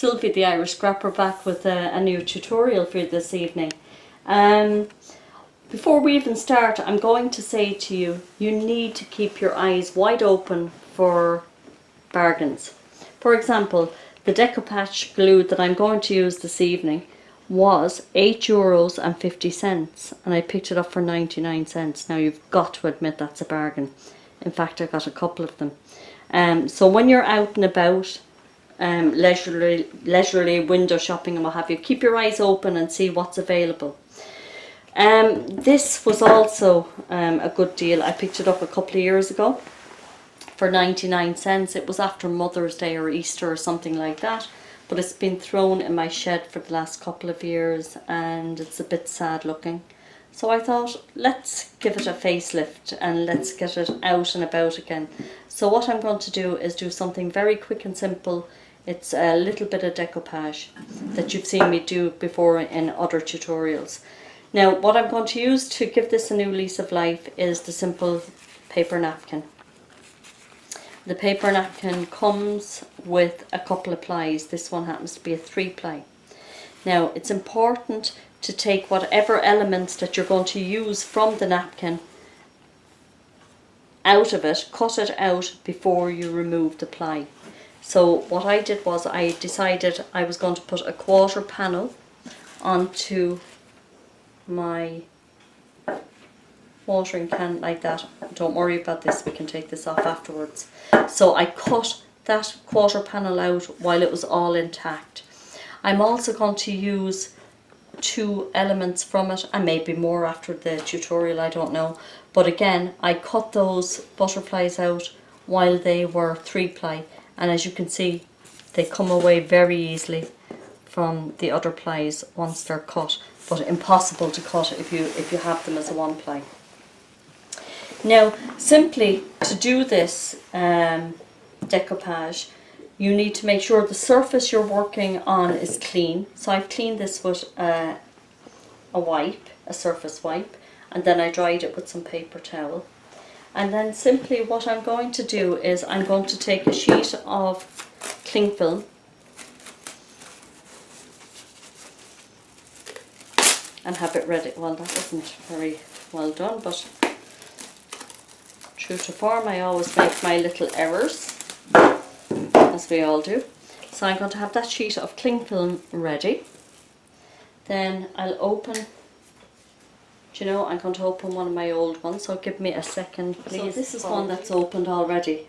Sylvie the Irish Scrapper back with a new tutorial for you this evening. Before we even start, I'm going to say to you, you need to keep your eyes wide open for bargains. For example, the decoupage glue that I'm going to use this evening was €8.50 and I picked it up for 99 cents. Now you've got to admit that's a bargain. In fact, I got a couple of them. So when you're out and about, leisurely window shopping and what have you, keep your eyes open and see what's available. This was also a good deal. I picked it up a couple of years ago for 99 cents. It was after Mother's Day or Easter or something like that, but it's been thrown in my shed for the last couple of years and it's a bit sad looking. So I thought, let's give it a facelift and let's get it out and about again. So what I'm going to do is do something very quick and simple. It's a little bit of decoupage that you've seen me do before in other tutorials. Now what I'm going to use to give this a new lease of life is the simple paper napkin. The paper napkin comes with a couple of plies. This one happens to be a 3-ply. Now it's important to take whatever elements that you're going to use from the napkin out of it, cut it out before you remove the ply. So what I did was I decided I was going to put a 1/4 panel onto my watering can like that. Don't worry about this, we can take this off afterwards. So I cut that 1/4 panel out while it was all intact. I'm also going to use 2 elements from it and maybe more after the tutorial, I don't know. But again, I cut those butterflies out while they were 3-ply, and as you can see, they come away very easily from the other plies once they're cut, but impossible to cut if you have them as a 1-ply. Now, simply to do this decoupage, you need to make sure the surface you're working on is clean. So I've cleaned this with a wipe, a surface wipe, and then I dried it with some paper towel. And then simply what I'm going to do is I'm going to take a sheet of cling film and have it ready. Well, that wasn't very well done, but true to form, I always make my little errors, as we all do. So I'm going to have that sheet of cling film ready. Then I'll open, I'm going to open one of my old ones, so give me a second please. So this is one that's opened already.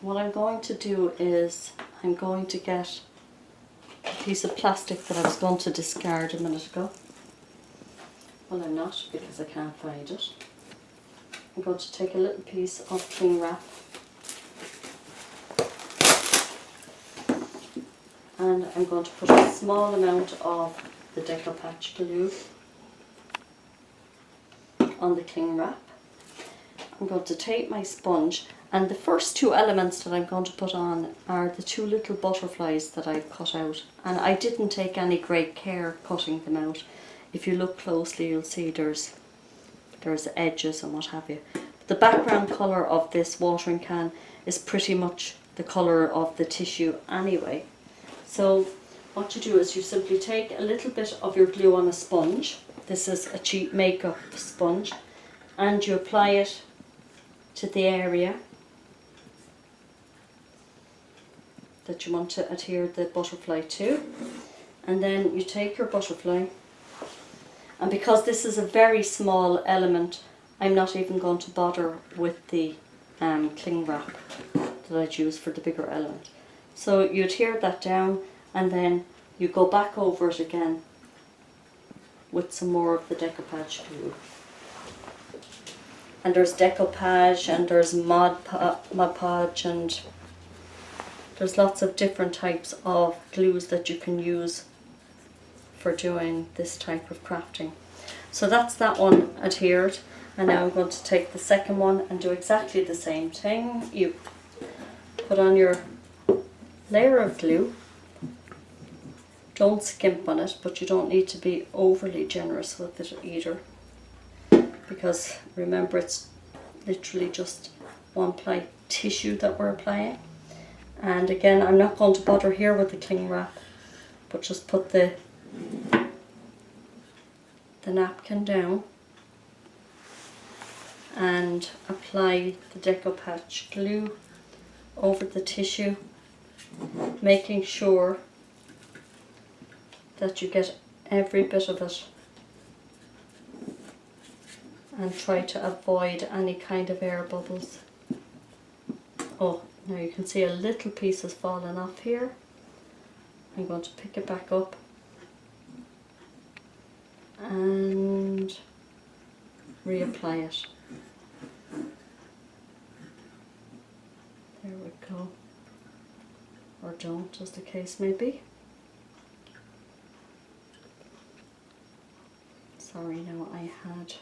What I'm going to do is I'm going to get a piece of plastic that I was going to discard a minute ago. Well, I'm not, because I can't find it. I'm going to take a little piece of cling wrap and I'm going to put a small amount of the decoupage glue on the cling wrap. I'm going to take my sponge, and the first 2 elements that I'm going to put on are the 2 little butterflies that I've cut out, and I didn't take any great care cutting them out. If you look closely, you'll see there's edges and what have you. The background colour of this watering can is pretty much the colour of the tissue anyway. So what you do is you simply take a little bit of your glue on a sponge. This is a cheap makeup sponge, and you apply it to the area that you want to adhere the butterfly to, and then you take your butterfly, and because this is a very small element, I'm not even going to bother with the cling wrap that I'd use for the bigger element. So you adhere that down, and then you go back over it again with some more of the decoupage glue. And there's decoupage and there's Mod Podge, and there's lots of different types of glues that you can use for doing this type of crafting. So that's that one adhered, and now I'm going to take the second one and do exactly the same thing. You put on your layer of glue. Don't skimp on it, but you don't need to be overly generous with it either, because remember, it's literally just 1-ply tissue that we're applying. And again, I'm not going to bother here with the cling wrap, but just put the napkin down and apply the Deco-Patch glue over the tissue, making sure that you get every bit of it, and try to avoid any kind of air bubbles. Oh, now you can see a little piece has fallen off here. I'm going to pick it back up and reapply it. There we go. Or don't, as the case may be. Sorry, now I had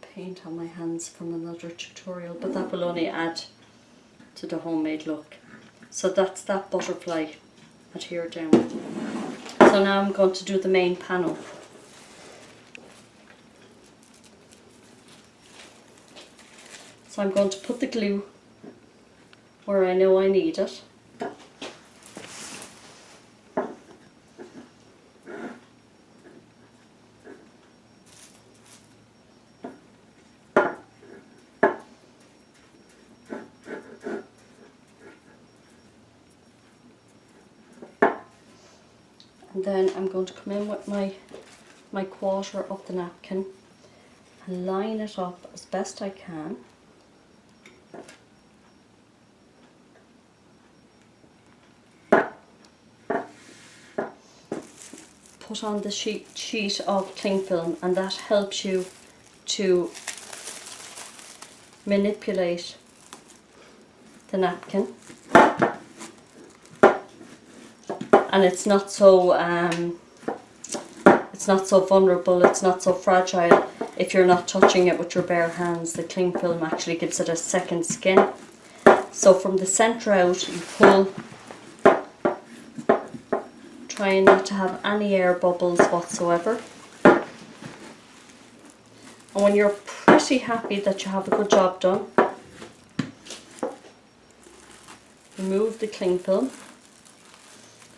paint on my hands from another tutorial, but that will only add to the homemade look. So that's that butterfly adhered down. So now I'm going to do the main panel. So I'm going to put the glue where I know I need it. And then I'm going to come in with my quarter of the napkin and line it up as best I can. Put on the sheet of cling film, and that helps you to manipulate the napkin, and it's not so vulnerable, it's not so fragile if you're not touching it with your bare hands. The cling film actually gives it a second skin. So from the centre out you pull, trying not to have any air bubbles whatsoever. And when you're pretty happy that you have a good job done, remove the cling film.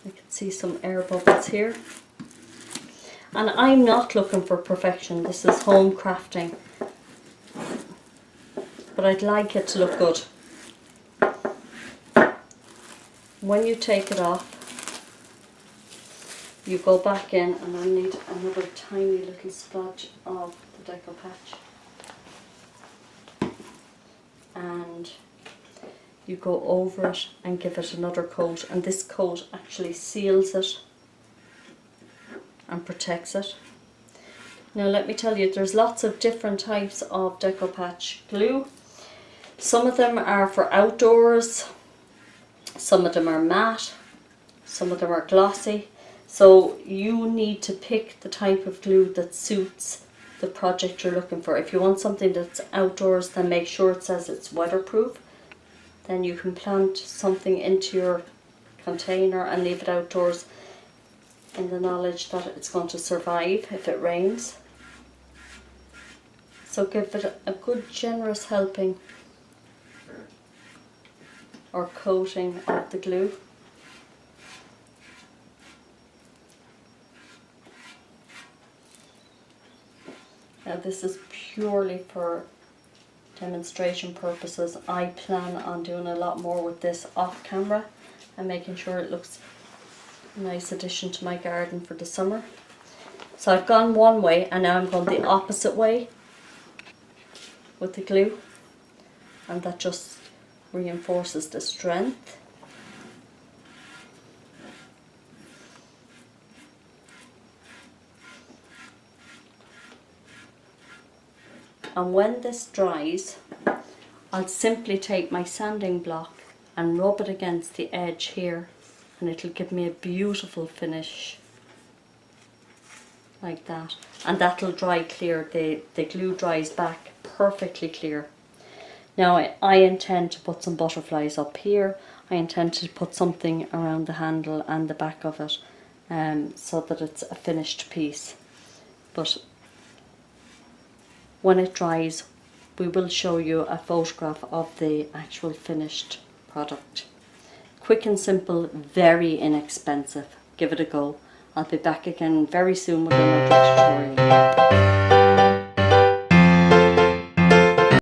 I can see some air bubbles here. And I'm not looking for perfection, this is home crafting, but I'd like it to look good. When you take it off, you go back in, and I need another tiny little splodge of the Deco-Patch, and you go over it and give it another coat, and this coat actually seals it and protects it. Now let me tell you, there's lots of different types of Deco-Patch glue. Some of them are for outdoors, some of them are matte, some of them are glossy. So you need to pick the type of glue that suits the project you're looking for. If you want something that's outdoors, then make sure it says it's weatherproof. Then you can plant something into your container and leave it outdoors in the knowledge that it's going to survive if it rains. So give it a good generous helping or coating of the glue. Now this is purely for demonstration purposes. I plan on doing a lot more with this off camera and making sure it looks a nice addition to my garden for the summer. So I've gone one way and now I'm going the opposite way with the glue, and that just reinforces the strength. And when this dries, I'll simply take my sanding block and rub it against the edge here, and it'll give me a beautiful finish like that. And that'll dry clear. The glue dries back perfectly clear. Now I intend to put some butterflies up here. I intend to put something around the handle and the back of it, so that it's a finished piece. But when it dries, we will show you a photograph of the actual finished product. Quick and simple, very inexpensive. Give it a go. I'll be back again very soon with another tutorial.